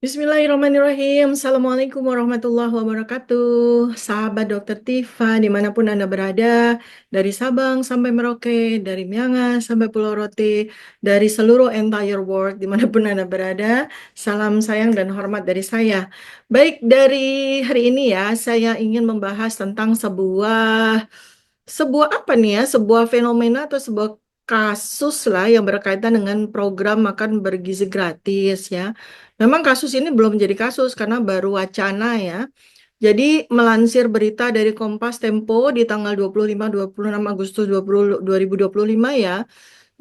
Bismillahirrahmanirrahim. Assalamualaikum warahmatullahi wabarakatuh. Sahabat Dokter Tifa, dimanapun Anda berada, dari Sabang sampai Merauke, dari Miangas sampai Pulau Rote, dari seluruh entire world, dimanapun Anda berada, salam sayang dan hormat dari saya. Baik, dari hari ini ya, saya ingin membahas tentang sebuah apa nih ya, sebuah fenomena atau sebuah kasus lah yang berkaitan dengan program makan bergizi gratis ya. Memang kasus ini belum menjadi kasus karena baru wacana ya. Jadi melansir berita dari Kompas Tempo di tanggal 25-26 Agustus 2025 ya,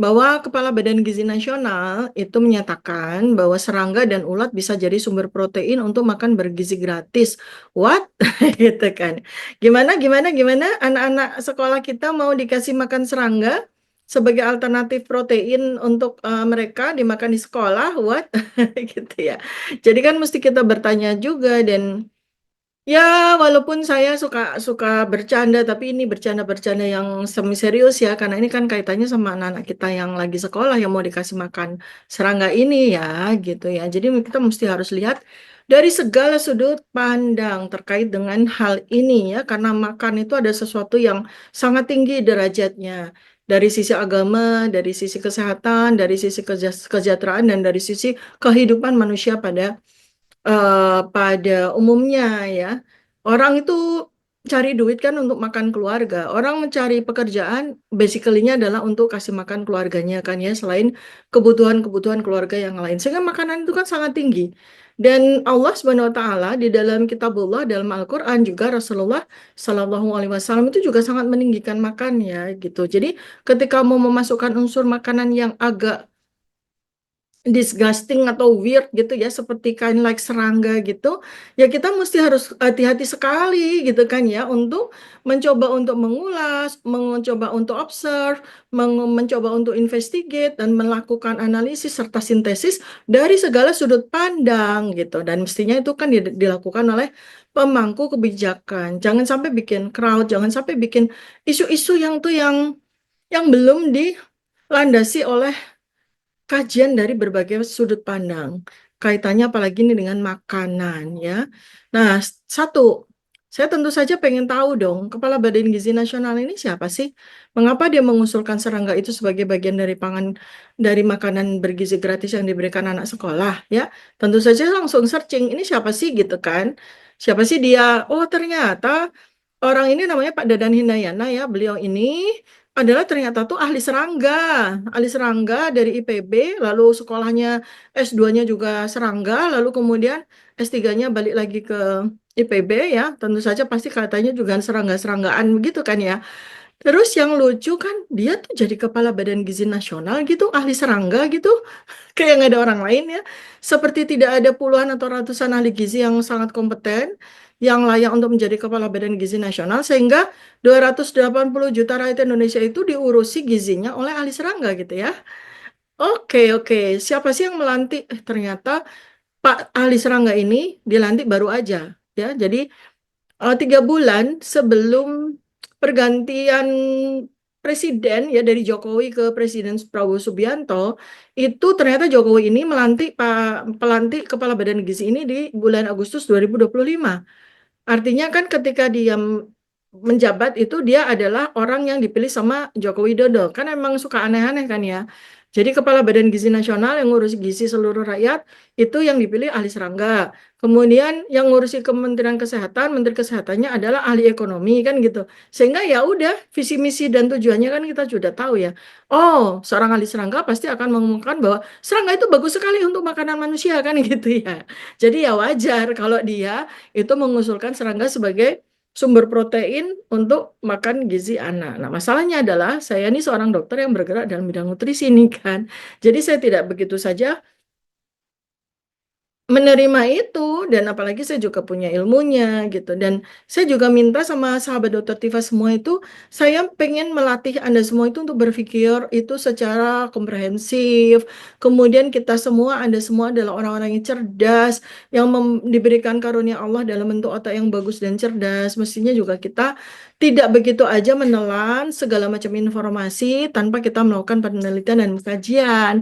bahwa Kepala Badan Gizi Nasional itu menyatakan bahwa serangga dan ulat bisa jadi sumber protein untuk makan bergizi gratis. What? Gitu kan. Gimana anak-anak sekolah kita mau dikasih makan serangga sebagai alternatif protein untuk mereka dimakan di sekolah? What? Gitu ya. Jadi kan mesti kita bertanya juga dan ya, walaupun saya suka suka bercanda, tapi ini bercanda-bercanda yang semi serius ya, karena ini kan kaitannya sama anak-anak kita yang lagi sekolah yang mau dikasih makan serangga ini ya, gitu ya. Jadi kita mesti harus lihat dari segala sudut pandang terkait dengan hal ini ya, karena makan itu ada sesuatu yang sangat tinggi derajatnya. Dari sisi agama, dari sisi kesehatan, dari sisi kesejahteraan, dan dari sisi kehidupan manusia pada umumnya ya. Orang itu cari duit kan untuk makan keluarga. Orang mencari pekerjaan basically-nya adalah untuk kasih makan keluarganya kan ya, selain kebutuhan-kebutuhan keluarga yang lain. Sehingga makanan itu kan sangat tinggi. Dan Allah Subhanahu wa taala di dalam kitabullah dalam Al-Qur'an juga Rasulullah Shallallahu alaihi wasallam itu juga sangat meninggikan makan ya gitu. Jadi ketika mau memasukkan unsur makanan yang agak disgusting atau weird gitu ya seperti kind like serangga gitu ya kita mesti harus hati-hati sekali gitu kan ya untuk mencoba untuk mengulas, mencoba untuk observe, mencoba untuk investigate dan melakukan analisis serta sintesis dari segala sudut pandang gitu dan mestinya itu kan dilakukan oleh pemangku kebijakan. Jangan sampai bikin crowd, jangan sampai bikin isu-isu yang belum dilandasi oleh kajian dari berbagai sudut pandang. Kaitannya apalagi ini dengan makanan ya. Nah, satu, saya tentu saja pengen tahu dong, Kepala Badan Gizi Nasional ini siapa sih? Mengapa dia mengusulkan serangga itu sebagai bagian dari makanan bergizi gratis yang diberikan anak sekolah ya? Tentu saja langsung searching, ini siapa sih gitu kan? Siapa sih dia? Oh, ternyata orang ini namanya Pak Dadan Hinayana ya. Beliau ini adalah ternyata tuh ahli serangga dari IPB, lalu sekolahnya S2-nya juga serangga, lalu kemudian S3-nya balik lagi ke IPB ya. Tentu saja pasti katanya juga serangga-seranggaan begitu kan ya. Terus yang lucu kan dia tuh jadi kepala Badan Gizi Nasional gitu, ahli serangga gitu. Kayak nggak ada orang lain ya. Seperti tidak ada puluhan atau ratusan ahli gizi yang sangat kompeten, yang layak untuk menjadi Kepala Badan Gizi Nasional, sehingga 280 juta rakyat Indonesia itu diurusi gizinya oleh ahli serangga gitu ya. Oke. Siapa sih yang melantik? Ternyata Pak ahli serangga ini dilantik baru aja. Ya, jadi 3 bulan sebelum pergantian presiden ya dari Jokowi ke Presiden Prabowo Subianto, itu ternyata Jokowi ini melantik pelantik Kepala Badan Gizi ini di bulan Agustus 2025. Artinya kan ketika dia menjabat itu dia adalah orang yang dipilih sama Joko Widodo. Kan emang suka aneh-aneh kan ya. Jadi Kepala Badan Gizi Nasional yang ngurus gizi seluruh rakyat itu yang dipilih ahli serangga. Kemudian yang ngurusi Kementerian Kesehatan, Menteri Kesehatannya adalah ahli ekonomi kan gitu. Sehingga ya udah visi misi dan tujuannya kan kita sudah tahu ya. Oh, seorang ahli serangga pasti akan mengumumkan bahwa serangga itu bagus sekali untuk makanan manusia kan gitu ya. Jadi ya wajar kalau dia itu mengusulkan serangga sebagai sumber protein untuk makan gizi anak. Nah, masalahnya adalah saya ini seorang dokter yang bergerak dalam bidang nutrisi nih kan. Jadi saya tidak begitu saja menerima itu dan apalagi saya juga punya ilmunya gitu dan saya juga minta sama sahabat dokter Tifa semua itu saya pengen melatih Anda semua itu untuk berpikir itu secara komprehensif kemudian kita semua Anda semua adalah orang-orang yang cerdas yang diberikan karunia Allah dalam bentuk otak yang bagus dan cerdas mestinya juga kita tidak begitu aja menelan segala macam informasi tanpa kita melakukan penelitian dan kajian.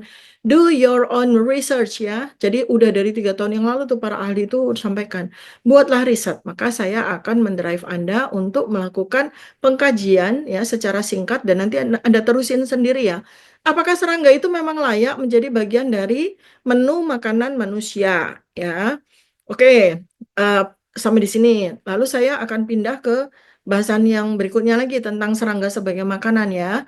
Do your own research ya. Jadi udah dari 3 tahun yang lalu tuh para ahli itu sampaikan, buatlah riset. Maka saya akan mendrive Anda untuk melakukan pengkajian ya secara singkat dan nanti Anda terusin sendiri ya. Apakah serangga itu memang layak menjadi bagian dari menu makanan manusia ya? Oke, sampai di sini. Lalu saya akan pindah ke bahasan yang berikutnya lagi tentang serangga sebagai makanan ya.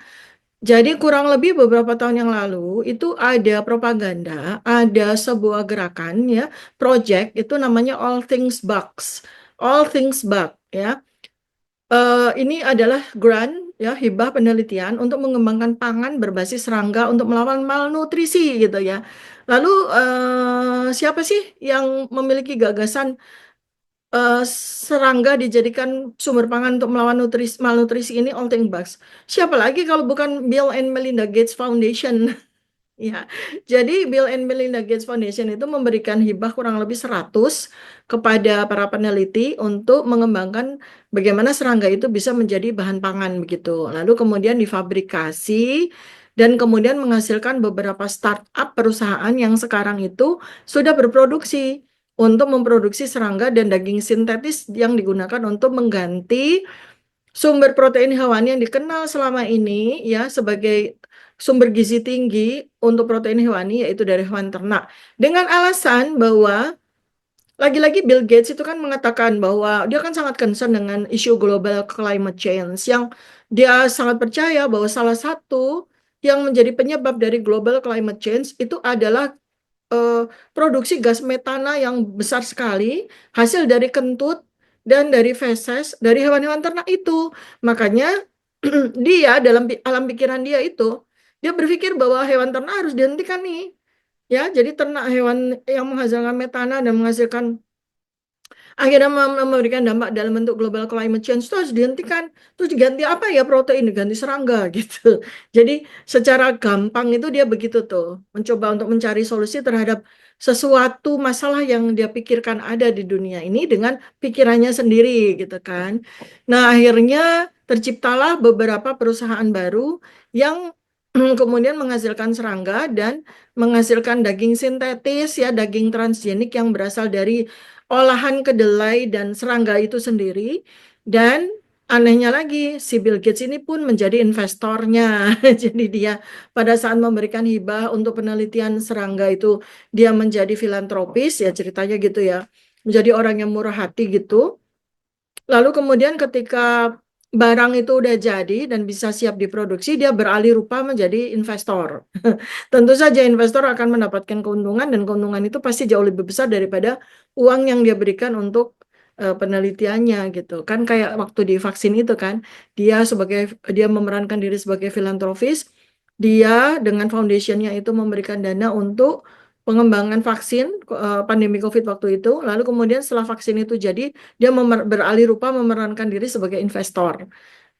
Jadi kurang lebih beberapa tahun yang lalu itu ada propaganda, ada sebuah gerakan ya, project itu namanya All Things Bugs. All Things Bug ya. Ini adalah grant ya, hibah penelitian untuk mengembangkan pangan berbasis serangga untuk melawan malnutrisi gitu ya. Lalu siapa sih yang memiliki gagasan serangga dijadikan sumber pangan untuk melawan malnutrisi ini? All Things Bugs. Siapa lagi kalau bukan Bill and Melinda Gates Foundation? Ya, jadi Bill and Melinda Gates Foundation itu memberikan hibah kurang lebih 100 kepada para peneliti untuk mengembangkan bagaimana serangga itu bisa menjadi bahan pangan begitu. Lalu kemudian difabrikasi dan kemudian menghasilkan beberapa startup perusahaan yang sekarang itu sudah berproduksi untuk memproduksi serangga dan daging sintetis yang digunakan untuk mengganti sumber protein hewani yang dikenal selama ini ya sebagai sumber gizi tinggi untuk protein hewani yaitu dari hewan ternak dengan alasan bahwa lagi-lagi Bill Gates itu kan mengatakan bahwa dia kan sangat concern dengan isu global climate change yang dia sangat percaya bahwa salah satu yang menjadi penyebab dari global climate change itu adalah eh, produksi gas metana yang besar sekali hasil dari kentut dan dari feses dari hewan-hewan ternak itu. Makanya dia dalam alam pikiran dia itu dia berpikir bahwa hewan ternak harus dihentikan nih. Ya, jadi ternak hewan yang menghasilkan metana dan menghasilkan akhirnya memberikan dampak dalam bentuk global climate change itu harus dihentikan. Terus diganti apa ya protein diganti serangga gitu. Jadi secara gampang itu dia begitu tuh mencoba untuk mencari solusi terhadap sesuatu masalah yang dia pikirkan ada di dunia ini dengan pikirannya sendiri gitu kan. Nah akhirnya terciptalah beberapa perusahaan baru yang kemudian menghasilkan serangga dan menghasilkan daging sintetis ya daging transgenik yang berasal dari olahan kedelai dan serangga itu sendiri. Dan anehnya lagi, si Bill Gates ini pun menjadi investornya. Jadi dia pada saat memberikan hibah untuk penelitian serangga itu, dia menjadi filantropis, ya ceritanya gitu ya. Menjadi orang yang murah hati gitu. Lalu kemudian ketika barang itu udah jadi dan bisa siap diproduksi, dia beralih rupa menjadi investor. Tentu saja investor akan mendapatkan keuntungan dan keuntungan itu pasti jauh lebih besar daripada uang yang dia berikan untuk penelitiannya gitu. Kan kayak waktu di vaksin itu kan, dia memerankan diri sebagai filantropis, dia dengan foundationnya itu memberikan dana untuk pengembangan vaksin pandemi COVID waktu itu. Lalu kemudian setelah vaksin itu jadi, dia beralih rupa memerankan diri sebagai investor.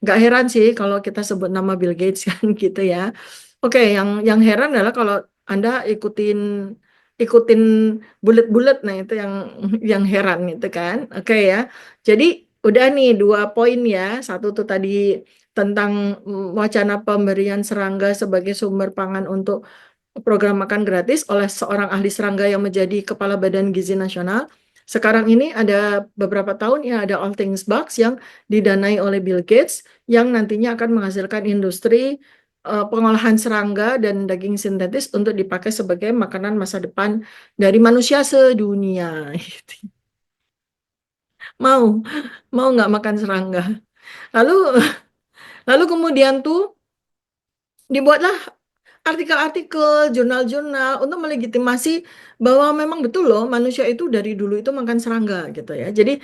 Nggak heran sih kalau kita sebut nama Bill Gates kan gitu ya. Oke, yang heran adalah kalau Anda ikutin ikutin bulet-bulet, nah itu yang heran gitu kan. Oke ya. Jadi udah nih 2 poin ya. Satu tuh tadi tentang wacana pemberian serangga sebagai sumber pangan untuk program makan gratis oleh seorang ahli serangga yang menjadi Kepala Badan Gizi Nasional. Sekarang ini ada beberapa tahun ya ada All Things Bugs yang didanai oleh Bill Gates yang nantinya akan menghasilkan industri pengolahan serangga dan daging sintetis untuk dipakai sebagai makanan masa depan dari manusia sedunia. Mau, mau nggak makan serangga? Lalu, lalu kemudian tuh dibuatlah artikel-artikel, jurnal-jurnal untuk melegitimasi bahwa memang betul loh manusia itu dari dulu itu makan serangga gitu ya. Jadi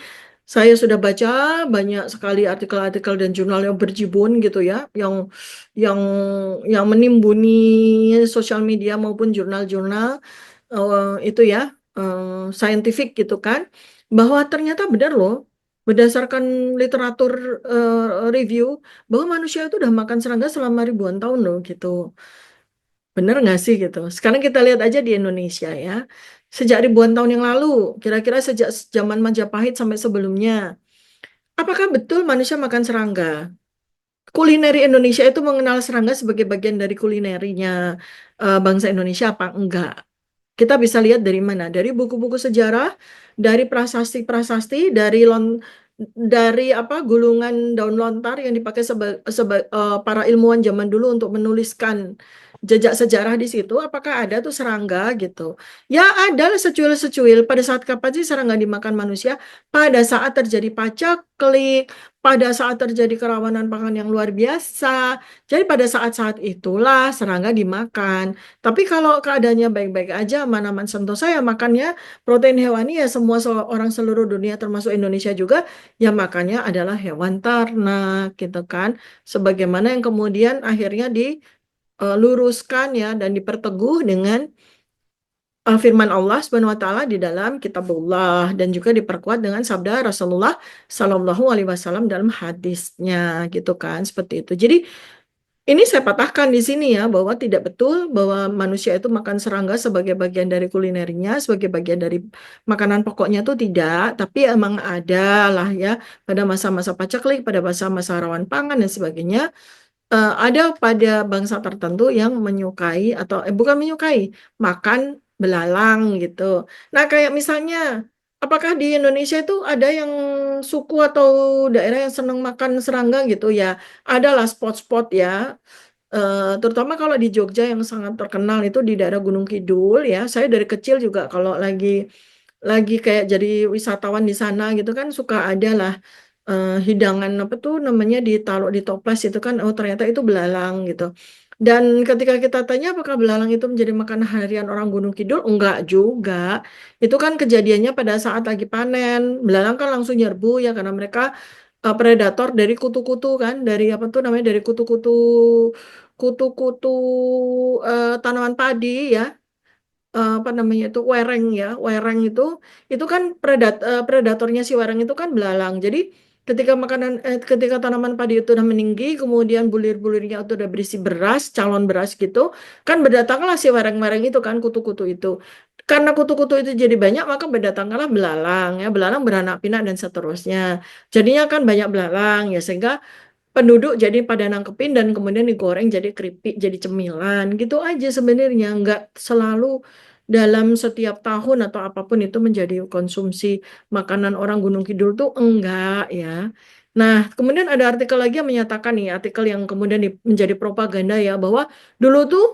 saya sudah baca banyak sekali artikel-artikel dan jurnal yang berjibun gitu ya, yang yang menimbuni sosial media maupun jurnal-jurnal itu ya, scientific gitu kan, bahwa ternyata benar loh berdasarkan literatur review bahwa manusia itu udah makan serangga selama ribuan tahun loh gitu. Bener nggak sih gitu? Sekarang kita lihat aja di Indonesia ya. Sejak ribuan tahun yang lalu, kira-kira sejak zaman Majapahit sampai sebelumnya, apakah betul manusia makan serangga? kulineri Indonesia itu mengenal serangga sebagai bagian dari kulinerinya bangsa Indonesia apa enggak? Kita bisa lihat dari mana? Dari buku-buku sejarah, dari prasasti-prasasti, dari apa gulungan daun lontar yang dipakai para ilmuwan zaman dulu untuk menuliskan jejak sejarah di situ. Apakah ada tuh serangga gitu? Ya ada lah secuil-secuil. Pada saat kapan sih serangga dimakan manusia? Pada saat terjadi pacaklik, pada saat terjadi kerawanan pangan yang luar biasa. Jadi pada saat-saat itulah serangga dimakan. Tapi kalau keadaannya baik-baik aja, aman-aman sentosa ya makannya protein hewani ya semua orang seluruh dunia termasuk Indonesia juga ya makannya adalah hewan ternak gitu kan. Sebagaimana yang kemudian akhirnya diluruskan ya dan diperteguh dengan firman Allah Subhanahu wa taala di dalam kitabullah dan juga diperkuat dengan sabda Rasulullah Shallallahu alaihi wasallam dalam hadisnya gitu kan seperti itu. Jadi ini saya patahkan di sini ya, bahwa tidak betul bahwa manusia itu makan serangga sebagai bagian dari kulinernya, sebagai bagian dari makanan pokoknya itu tidak, tapi emang ada lah ya pada masa-masa pacaklik, pada masa-masa rawan pangan dan sebagainya, ada pada bangsa tertentu yang menyukai atau bukan menyukai, makan belalang gitu. Nah, kayak misalnya apakah di Indonesia itu ada yang suku atau daerah yang senang makan serangga gitu ya? Adalah spot-spot ya. Terutama kalau di Jogja yang sangat terkenal itu di daerah Gunung Kidul ya. Saya dari kecil juga kalau lagi kayak jadi wisatawan di sana gitu kan suka ada lah hidangan apa tuh namanya ditaruh di toples itu kan oh ternyata itu belalang gitu. Dan ketika kita tanya apakah belalang itu menjadi makanan harian orang Gunung Kidul, enggak juga. Itu kan kejadiannya pada saat lagi panen. Belalang kan langsung nyerbu ya karena mereka predator dari kutu-kutu kan, dari apa tuh namanya dari kutu-kutu tanaman padi ya, apa namanya itu wereng ya, wereng itu kan predatornya si wereng itu kan belalang. Jadi ketika tanaman padi itu udah meninggi, kemudian bulir-bulirnya itu udah berisi beras, calon beras gitu, kan berdatanglah si wereng-wereng itu kan kutu-kutu itu. Karena kutu-kutu itu jadi banyak, maka berdatanglah belalang ya, belalang beranak pinak dan seterusnya. Jadinya kan banyak belalang ya, sehingga penduduk jadi pada nangkepin dan kemudian digoreng jadi keripik, jadi cemilan gitu aja sebenarnya nggak selalu dalam setiap tahun atau apapun itu menjadi konsumsi makanan orang Gunung Kidul tuh enggak ya. Nah, kemudian ada artikel lagi yang menyatakan nih, artikel yang kemudian menjadi propaganda ya bahwa dulu tuh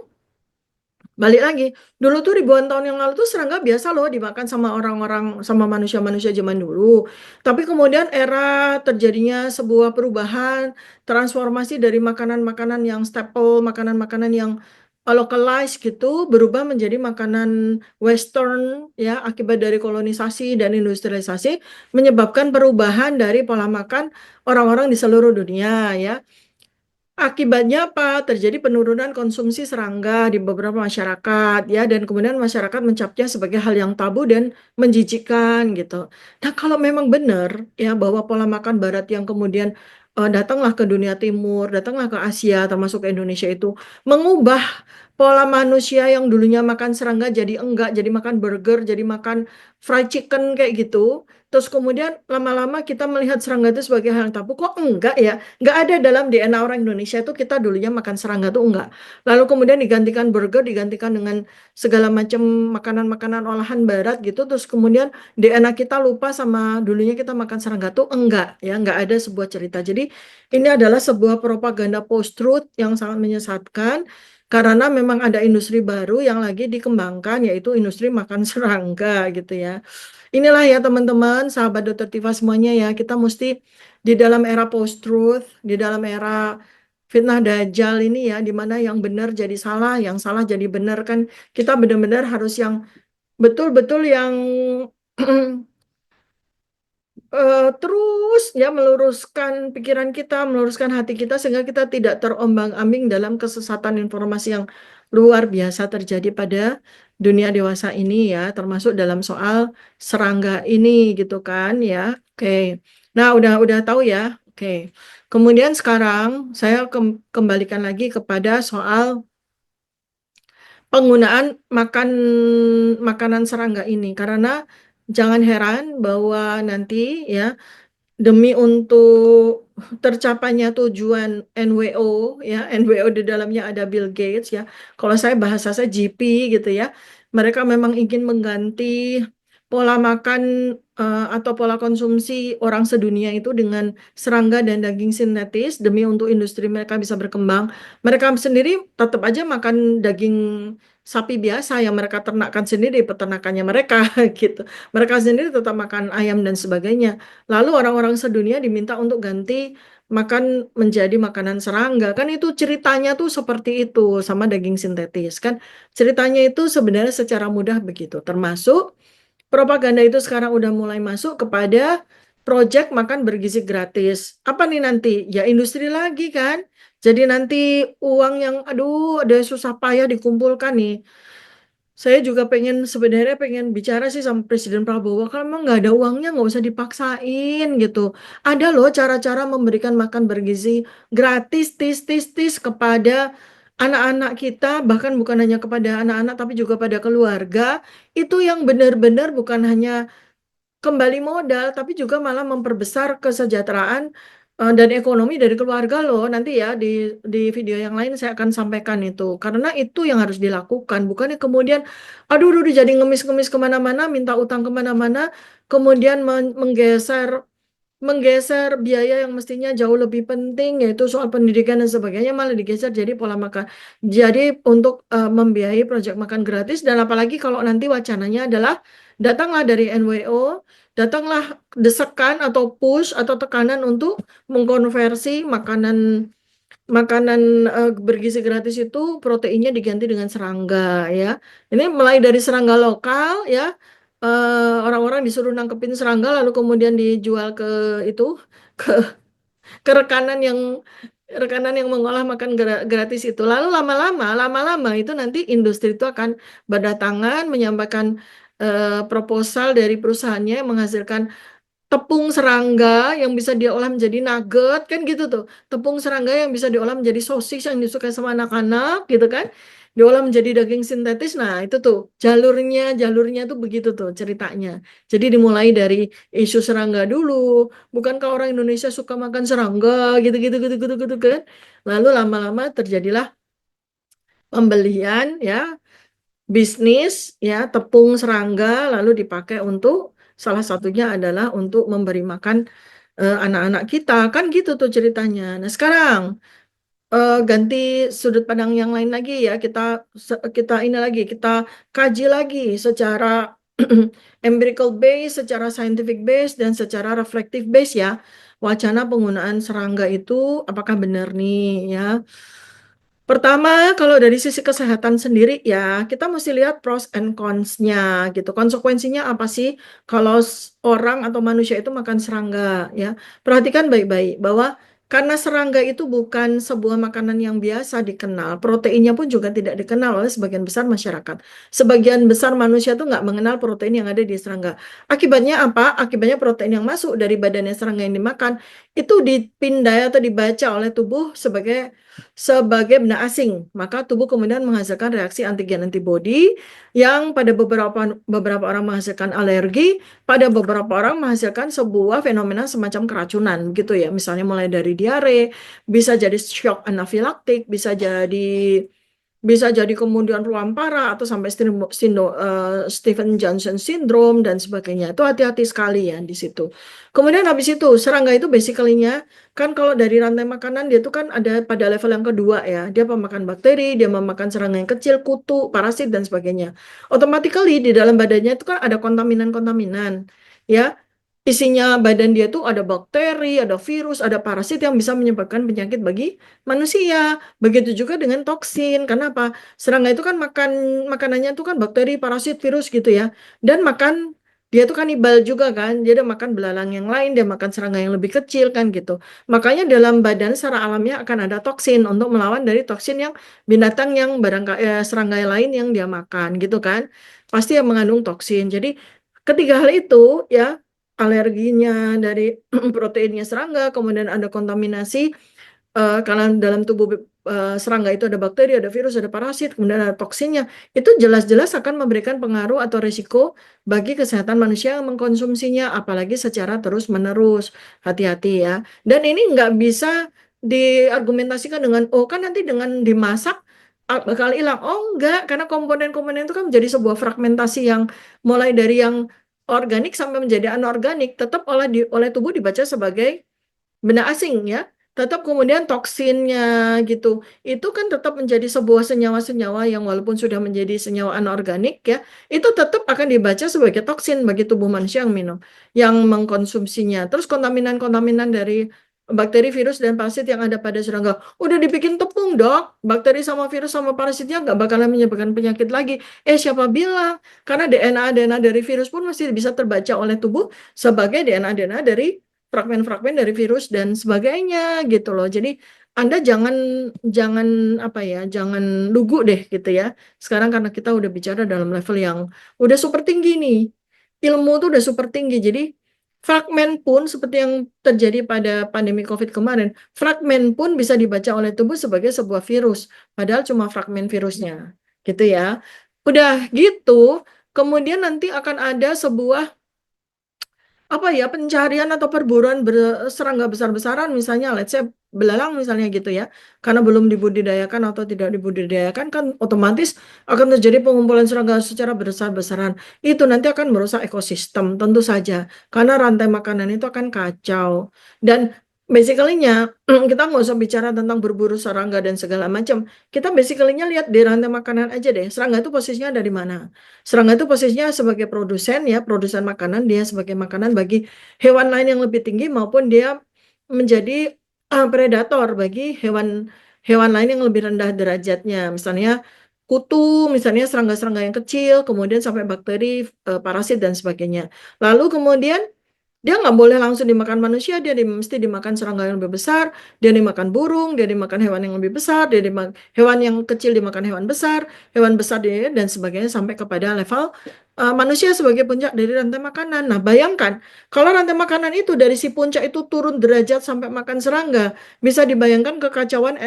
balik lagi, dulu tuh ribuan tahun yang lalu tuh serangga biasa loh dimakan sama orang-orang, sama manusia-manusia zaman dulu. Tapi kemudian era terjadinya sebuah perubahan, transformasi dari makanan-makanan yang staple, makanan-makanan yang localized gitu, berubah menjadi makanan Western ya, akibat dari kolonisasi dan industrialisasi, menyebabkan perubahan dari pola makan orang-orang di seluruh dunia ya. Akibatnya apa? Terjadi penurunan konsumsi serangga di beberapa masyarakat ya dan kemudian masyarakat mencapnya sebagai hal yang tabu dan menjijikkan gitu. Nah, kalau memang benar ya bahwa pola makan barat yang kemudian datanglah ke dunia timur, datanglah ke Asia termasuk ke Indonesia itu mengubah pola manusia yang dulunya makan serangga jadi enggak, jadi makan burger, jadi makan fried chicken kayak gitu. Terus kemudian lama-lama kita melihat serangga itu sebagai hal yang tabu. Kok enggak ya? Nggak ada dalam DNA orang Indonesia itu kita dulunya makan serangga tuh enggak. Lalu kemudian digantikan burger, digantikan dengan segala macam makanan-makanan olahan barat gitu. Terus kemudian DNA kita lupa sama dulunya kita makan serangga tuh enggak ya, enggak ada sebuah cerita. Jadi ini adalah sebuah propaganda post-truth yang sangat menyesatkan karena memang ada industri baru yang lagi dikembangkan yaitu industri makan serangga gitu ya. Inilah ya teman-teman, sahabat Dokter Tifa semuanya ya, kita mesti di dalam era post-truth, di dalam era fitnah dajjal ini ya, di mana yang benar jadi salah, yang salah jadi benar kan, kita benar-benar harus yang betul-betul yang terus ya meluruskan pikiran kita, meluruskan hati kita sehingga kita tidak terombang-ambing dalam kesesatan informasi yang luar biasa terjadi pada dunia dewasa ini ya, termasuk dalam soal serangga ini gitu kan ya. Oke. Nah, udah tahu ya. Oke. Kemudian sekarang saya kembalikan lagi kepada soal penggunaan makanan serangga ini karena jangan heran bahwa nanti ya demi untuk tercapainya tujuan NWO ya, NWO di dalamnya ada Bill Gates ya. Kalau saya bahasa saya GP gitu ya. Mereka memang ingin mengganti pola makan atau pola konsumsi orang sedunia itu dengan serangga dan daging sintetis demi untuk industri mereka bisa berkembang. Mereka sendiri tetap aja makan daging sapi biasa yang mereka ternakkan sendiri di peternakannya mereka gitu. Mereka sendiri tetap makan ayam dan sebagainya. Lalu orang-orang sedunia diminta untuk ganti makan menjadi makanan serangga. Kan itu ceritanya tuh seperti itu sama daging sintetis kan. Ceritanya itu sebenarnya secara mudah begitu. Termasuk propaganda itu sekarang udah mulai masuk kepada proyek makan bergizi gratis. Apa nih nanti? Ya industri lagi kan. Jadi nanti uang yang aduh ada susah payah dikumpulkan nih. Saya juga pengen sebenarnya pengen bicara sih sama Presiden Prabowo. Kalau memang nggak ada uangnya nggak usah dipaksain gitu. Ada loh cara-cara memberikan makan bergizi gratis, tis kepada anak-anak kita, bahkan bukan hanya kepada anak-anak tapi juga pada keluarga. Itu yang benar-benar bukan hanya kembali modal, tapi juga malah memperbesar kesejahteraan dan ekonomi dari keluarga loh. Nanti ya di video yang lain saya akan sampaikan itu. Karena itu yang harus dilakukan, bukannya kemudian, aduh, jadi ngemis-ngemis kemana-mana, minta utang kemana-mana, kemudian menggeser menggeser biaya yang mestinya jauh lebih penting yaitu soal pendidikan dan sebagainya malah digeser jadi pola makan. Jadi untuk membiayai proyek makan gratis dan apalagi kalau nanti wacananya adalah datanglah dari NWO, datanglah desakan atau push atau tekanan untuk mengkonversi makanan makanan bergizi gratis itu proteinnya diganti dengan serangga ya. Ini mulai dari serangga lokal ya. Orang-orang disuruh nangkepin serangga lalu kemudian dijual ke itu ke ke rekanan yang mengolah makan gratis itu. Lalu lama-lama itu nanti industri itu akan berdatangan menyampaikan proposal dari perusahaannya yang menghasilkan tepung serangga yang bisa diolah menjadi nugget kan gitu tuh. Tepung serangga yang bisa diolah menjadi sosis yang disukai sama anak-anak gitu kan. Diolah menjadi daging sintetis. Nah, itu tuh jalurnya tuh begitu tuh ceritanya. Jadi dimulai dari isu serangga dulu. Bukankah orang Indonesia suka makan serangga gitu kan. Lalu lama-lama terjadilah pembelian ya bisnis ya tepung serangga lalu dipakai untuk salah satunya adalah untuk memberi makan anak-anak kita kan gitu tuh ceritanya. Nah sekarang ganti sudut pandang yang lain lagi ya kita ini lagi kita kaji lagi secara empirical base, secara scientific base dan secara reflective base ya wacana penggunaan serangga itu apakah benar nih ya. Pertama, kalau dari sisi kesehatan sendiri ya, kita mesti lihat pros and cons-nya gitu. Konsekuensinya apa sih kalau orang atau manusia itu makan serangga ya. Perhatikan baik-baik bahwa karena serangga itu bukan sebuah makanan yang biasa dikenal, proteinnya pun juga tidak dikenal oleh sebagian besar masyarakat. Sebagian besar manusia itu nggak mengenal protein yang ada di serangga. Akibatnya apa? Akibatnya protein yang masuk dari badannya serangga yang dimakan itu dipindai atau dibaca oleh tubuh sebagai benda asing, maka tubuh kemudian menghasilkan reaksi antigen antibodi yang pada beberapa beberapa orang menghasilkan alergi, pada beberapa orang menghasilkan sebuah fenomena semacam keracunan gitu ya. Misalnya mulai dari diare, bisa jadi shock anafilaktik, bisa jadi kemudian ruam parah atau sampai Stephen Johnson syndrome dan sebagainya. Itu hati-hati sekali ya di situ. Kemudian habis itu serangga itu basically-nya kan kalau dari rantai makanan dia itu kan ada pada level yang kedua ya. Dia pemakan bakteri, dia memakan serangga yang kecil, kutu, parasit dan sebagainya. Automatically di dalam badannya itu kan ada kontaminan-kontaminan ya. Isinya badan dia tuh ada bakteri, ada virus, ada parasit yang bisa menyebabkan penyakit bagi manusia. Begitu juga dengan toksin. Karena apa? Serangga itu kan makanannya itu kan bakteri, parasit, virus gitu ya. Dan dia tuh kanibal juga kan. Dia makan belalang yang lain, dia makan serangga yang lebih kecil kan gitu. Makanya dalam badan secara alamiah akan ada toksin untuk melawan dari toksin yang binatang yang serangga lain yang dia makan gitu kan. Pasti yang mengandung toksin. Jadi ketiga hal itu ya alerginya dari proteinnya serangga, kemudian ada kontaminasi karena dalam tubuh serangga itu ada bakteri, ada virus, ada parasit, kemudian ada toksinnya, itu jelas-jelas akan memberikan pengaruh atau risiko bagi kesehatan manusia yang mengkonsumsinya, apalagi secara terus-menerus. Hati-hati ya. Dan ini nggak bisa diargumentasikan dengan, oh kan nanti dengan dimasak bakal hilang. Oh enggak, karena komponen-komponen itu kan menjadi sebuah fragmentasi yang mulai dari yang organik sampai menjadi anorganik, tetap oleh tubuh dibaca sebagai benda asing ya, tetap kemudian toksinnya gitu itu kan tetap menjadi sebuah senyawa-senyawa yang walaupun sudah menjadi senyawa anorganik ya, itu tetap akan dibaca sebagai toksin bagi tubuh manusia yang minum, yang mengkonsumsinya. Terus kontaminan-kontaminan dari bakteri, virus, dan parasit yang ada pada serangga udah dibikin tepung dok, bakteri sama virus sama parasitnya nggak bakalan menyebabkan penyakit lagi. Siapa bilang? Karena DNA dari virus pun masih bisa terbaca oleh tubuh sebagai DNA dari fragmen-fragmen dari virus dan sebagainya gitu loh. Jadi Anda jangan jangan apa ya, jangan lugu deh gitu ya. Sekarang karena kita udah bicara dalam level yang udah super tinggi nih. Ilmu tuh udah super tinggi. Jadi fragmen pun seperti yang terjadi pada pandemi COVID kemarin, fragmen pun bisa dibaca oleh tubuh sebagai sebuah virus, padahal cuma fragmen virusnya. Gitu ya. Udah gitu, kemudian nanti akan ada sebuah apa ya, pencarian atau perburuan serangga besar-besaran misalnya let's say belalang misalnya gitu ya, karena belum dibudidayakan atau tidak dibudidayakan kan otomatis akan terjadi pengumpulan serangga secara besar-besaran, itu nanti akan merusak ekosistem tentu saja karena rantai makanan itu akan kacau. Dan basically-nya kita nggak usah bicara tentang berburu serangga dan segala macam, kita basically-nya lihat di rantai makanan aja deh, serangga itu posisinya dari mana. Serangga itu posisinya sebagai produsen ya, produsen makanan, dia sebagai makanan bagi hewan lain yang lebih tinggi maupun dia menjadi predator bagi hewan hewan lain yang lebih rendah derajatnya. Misalnya kutu, misalnya serangga-serangga yang kecil, kemudian sampai bakteri, parasit dan sebagainya. Lalu kemudian dia nggak boleh langsung dimakan manusia, dia mesti dimakan serangga yang lebih besar, dia dimakan burung, dia dimakan hewan yang lebih besar, dia dimakan hewan yang kecil dimakan hewan besar dan sebagainya sampai kepada level manusia sebagai puncak dari rantai makanan. Nah, bayangkan kalau rantai makanan itu dari si puncak itu turun derajat sampai makan serangga, bisa dibayangkan kekacauan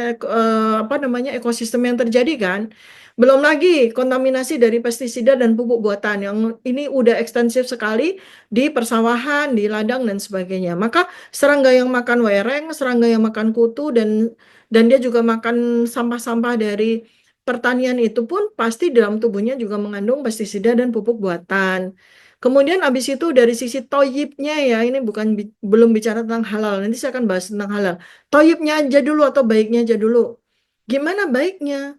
apa namanya ekosistem yang terjadi kan? Belum lagi kontaminasi dari pestisida dan pupuk buatan yang ini udah ekstensif sekali di persawahan, di ladang dan sebagainya. Maka serangga yang makan wereng, serangga yang makan kutu dan dia juga makan sampah-sampah dari pertanian itu pun pasti dalam tubuhnya juga mengandung pestisida dan pupuk buatan. Kemudian habis itu dari sisi toyibnya ya, ini bukan belum bicara tentang halal. Nanti saya akan bahas tentang halal. Toyibnya aja dulu atau baiknya aja dulu. Gimana baiknya?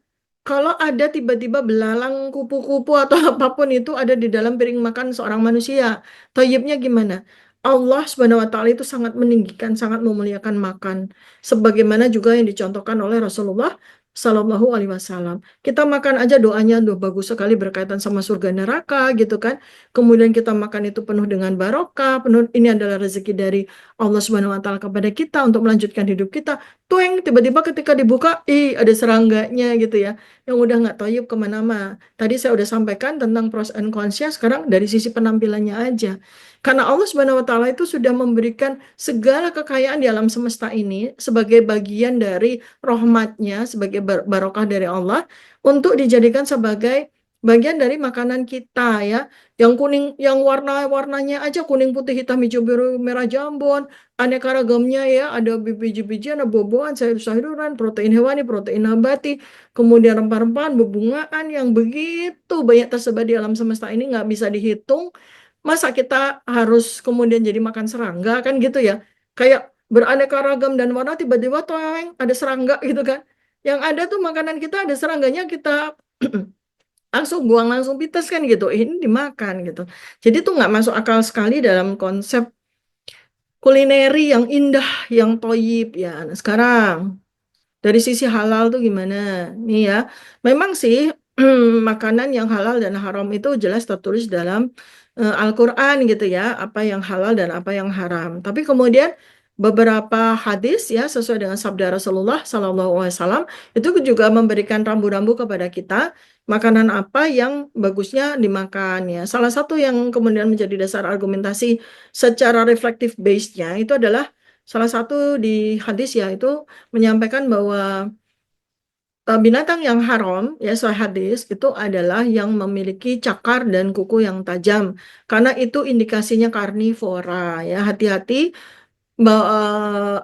Kalau ada tiba-tiba belalang, kupu-kupu atau apapun itu ada di dalam piring makan seorang manusia, toyibnya gimana? Allah Subhanahu wa taala itu sangat meninggikan, sangat memuliakan makan. Sebagaimana juga yang dicontohkan oleh Rasulullah Sallallahu Alaihi Wasallam. Kita makan aja doanya udah bagus sekali berkaitan sama surga neraka gitu kan. Kemudian kita makan itu penuh dengan barokah, penuh ini adalah rezeki dari Allah Subhanahu wa taala kepada kita untuk melanjutkan hidup kita. Tueng, tiba-tiba ketika dibuka, ada serangganya gitu ya, yang udah nggak toyib kemana-mana. Tadi saya udah sampaikan tentang pros and cons-nya, sekarang dari sisi penampilannya aja. Karena Allah Subhanahu wa taala itu sudah memberikan segala kekayaan di alam semesta ini sebagai bagian dari rahmatnya, sebagai barokah dari Allah untuk dijadikan sebagai bagian dari makanan kita ya. Yang kuning, yang warna-warnanya aja kuning, putih, hitam, hijau, biru, merah, jambon, aneka ragamnya ya, ada biji-bijian, ada buah-buahan, sayur-sayuran, protein hewani, protein nabati, kemudian rempah-rempahan, bebungaan yang begitu banyak tersebar di alam semesta ini nggak bisa dihitung. Masa kita harus kemudian jadi makan serangga kan gitu ya? Kayak beraneka ragam dan warna tiba-tiba toeng ada serangga gitu kan? Yang ada tuh makanan kita ada serangganya, kita langsung buang, langsung pites kan gitu. Ini dimakan gitu. Jadi tuh nggak masuk akal sekali dalam konsep kulineri yang indah, yang toyib ya. Nah, sekarang dari sisi halal tuh gimana? Nih ya, memang sih makanan yang halal dan haram itu jelas tertulis dalam Al-Quran gitu ya, apa yang halal dan apa yang haram. Tapi kemudian beberapa hadis ya sesuai dengan sabda Rasulullah SAW itu juga memberikan rambu-rambu kepada kita makanan apa yang bagusnya dimakan ya. Salah satu yang kemudian menjadi dasar argumentasi secara reflective based-nya itu adalah salah satu di hadis ya itu menyampaikan bahwa binatang yang haram ya soal hadis itu adalah yang memiliki cakar dan kuku yang tajam karena itu indikasinya karnivora ya hati-hati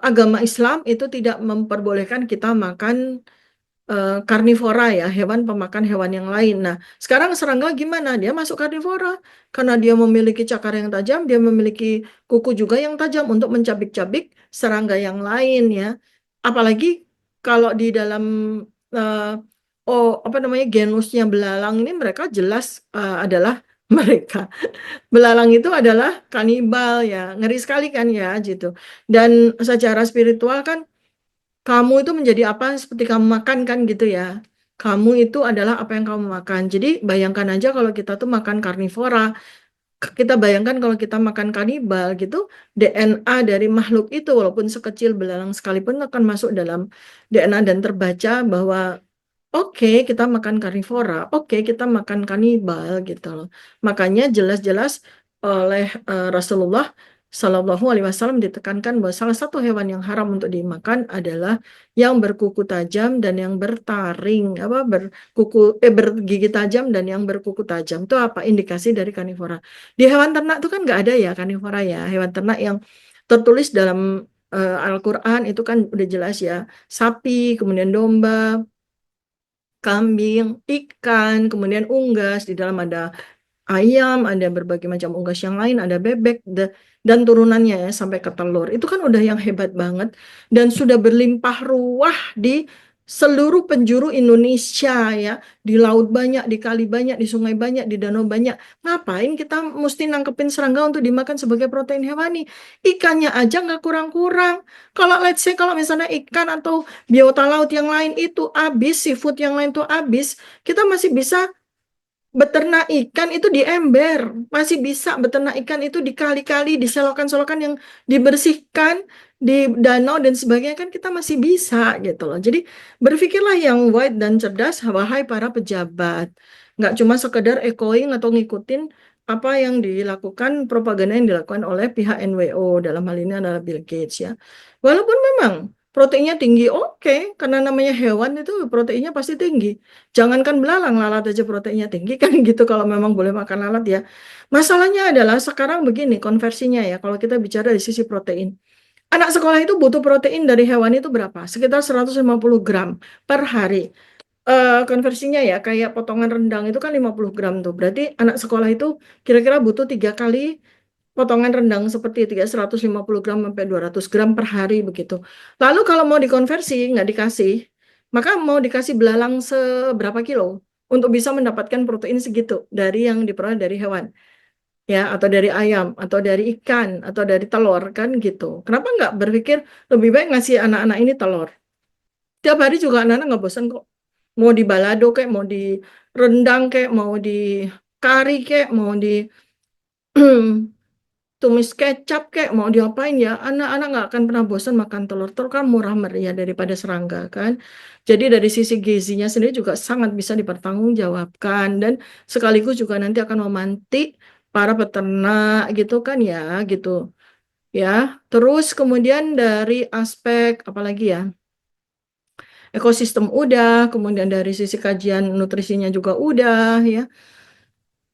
agama Islam itu tidak memperbolehkan kita makan karnivora ya, hewan pemakan hewan yang lain. Nah, sekarang serangga gimana? Dia masuk karnivora karena dia memiliki cakar yang tajam, dia memiliki kuku juga yang tajam untuk mencabik-cabik serangga yang lain ya. Apalagi kalau di dalam eh, apa namanya genusnya belalang ini mereka jelas adalah mereka. Belalang itu adalah kanibal ya, ngeri sekali kan ya gitu. Dan secara spiritual kan kamu itu menjadi apa seperti kamu makan kan gitu ya. Kamu itu adalah apa yang kamu makan. Jadi bayangkan aja kalau kita tuh makan karnivora, kita bayangkan kalau kita makan kanibal gitu, DNA dari makhluk itu walaupun sekecil belalang sekalipun akan masuk dalam DNA dan terbaca bahwa oke, kita makan karnivora. Oke, kita makan kanibal gitu loh. Makanya jelas-jelas oleh Rasulullah Shallallahu Alaihi Wasallam ditekankan bahwa salah satu hewan yang haram untuk dimakan adalah yang berkuku tajam dan yang bertaring, apa bergigi tajam dan yang berkuku tajam. Itu apa indikasi dari karnivora? Di hewan ternak itu kan nggak ada ya karnivora ya. Hewan ternak yang tertulis dalam Al-Quran itu kan udah jelas ya. Sapi, kemudian domba, kambing, ikan, kemudian unggas, di dalam ada ayam, ada berbagai macam unggas yang lain, ada bebek, dan turunannya ya sampai ke telur. Itu kan udah yang hebat banget dan sudah berlimpah ruah di seluruh penjuru Indonesia ya. Di laut banyak, di kali banyak, di sungai banyak, di danau banyak. Ngapain kita mesti nangkepin serangga untuk dimakan sebagai protein hewani? Ikannya aja nggak kurang-kurang. Kalau let's say kalau misalnya ikan atau biota laut yang lain itu habis, seafood yang lain itu habis, kita masih bisa beternak ikan itu di ember, masih bisa beternak ikan itu di kali-kali, di selokan-selokan yang dibersihkan, di danau dan sebagainya kan kita masih bisa gitu loh. Jadi berpikirlah yang wide dan cerdas, wahai para pejabat. Nggak cuma sekedar echoing atau ngikutin apa yang dilakukan, propaganda yang dilakukan oleh pihak NWO, dalam hal ini adalah Bill Gates ya. Walaupun memang proteinnya tinggi, oke, karena namanya hewan itu proteinnya pasti tinggi. Jangankan belalang, lalat aja proteinnya tinggi kan gitu kalau memang boleh makan lalat ya. Masalahnya adalah sekarang begini konversinya ya, kalau kita bicara dari sisi protein. Anak sekolah itu butuh protein dari hewan itu berapa? Sekitar 150 gram per hari. Konversinya ya, kayak potongan rendang itu kan 50 gram tuh. Berarti anak sekolah itu kira-kira butuh 3 kali potongan rendang seperti itu ya, 150 gram sampai 200 gram per hari begitu. Lalu kalau mau dikonversi, nggak dikasih, maka mau dikasih belalang seberapa kilo untuk bisa mendapatkan protein segitu dari yang diperoleh dari hewan, ya, atau dari ayam, atau dari ikan, atau dari telur, kan gitu. Kenapa nggak berpikir lebih baik ngasih anak-anak ini telur? Tiap hari juga anak-anak nggak bosan kok. Mau di balado kayak, mau di rendang kayak, mau di kari kayak, mau di tumis kecap kayak mau diapain ya anak-anak nggak akan pernah bosan makan telur. Telur kan murah meriah daripada serangga kan, jadi dari sisi gizinya sendiri juga sangat bisa dipertanggungjawabkan dan sekaligus juga nanti akan memantik para peternak gitu kan ya gitu ya. Terus kemudian dari aspek apalagi ya, ekosistem udah, kemudian dari sisi kajian nutrisinya juga udah ya.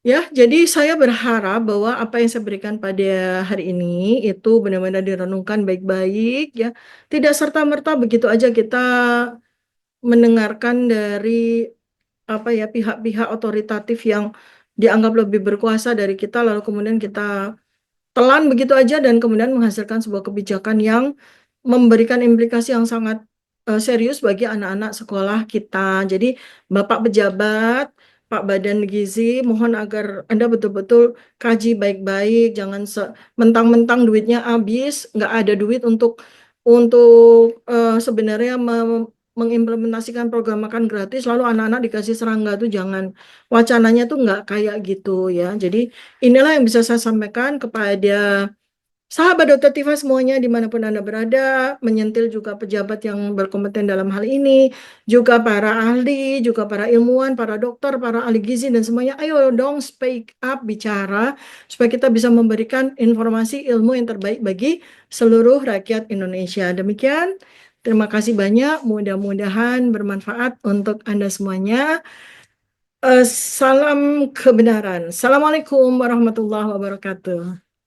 Ya, jadi saya berharap bahwa apa yang saya berikan pada hari ini itu benar-benar direnungkan baik-baik ya. Tidak serta-merta begitu aja kita mendengarkan dari apa ya pihak-pihak otoritatif yang dianggap lebih berkuasa dari kita lalu kemudian kita telan begitu aja dan kemudian menghasilkan sebuah kebijakan yang memberikan implikasi yang sangat serius bagi anak-anak sekolah kita. Jadi, Bapak pejabat, Pak Badan Gizi, mohon agar Anda betul-betul kaji baik-baik, jangan mentang-mentang duitnya habis, nggak ada duit untuk sebenarnya mengimplementasikan program makan gratis, lalu anak-anak dikasih serangga tuh jangan, wacananya tuh nggak kayak gitu ya. Jadi inilah yang bisa saya sampaikan kepada sahabat Dokter Tifa semuanya dimanapun Anda berada, menyentil juga pejabat yang berkompeten dalam hal ini, juga para ahli, juga para ilmuwan, para dokter, para ahli gizi dan semuanya. Ayo dong speak up, bicara, supaya kita bisa memberikan informasi ilmu yang terbaik bagi seluruh rakyat Indonesia. Demikian, Terima kasih banyak, mudah-mudahan bermanfaat untuk Anda semuanya. Salam kebenaran. Assalamualaikum warahmatullahi wabarakatuh.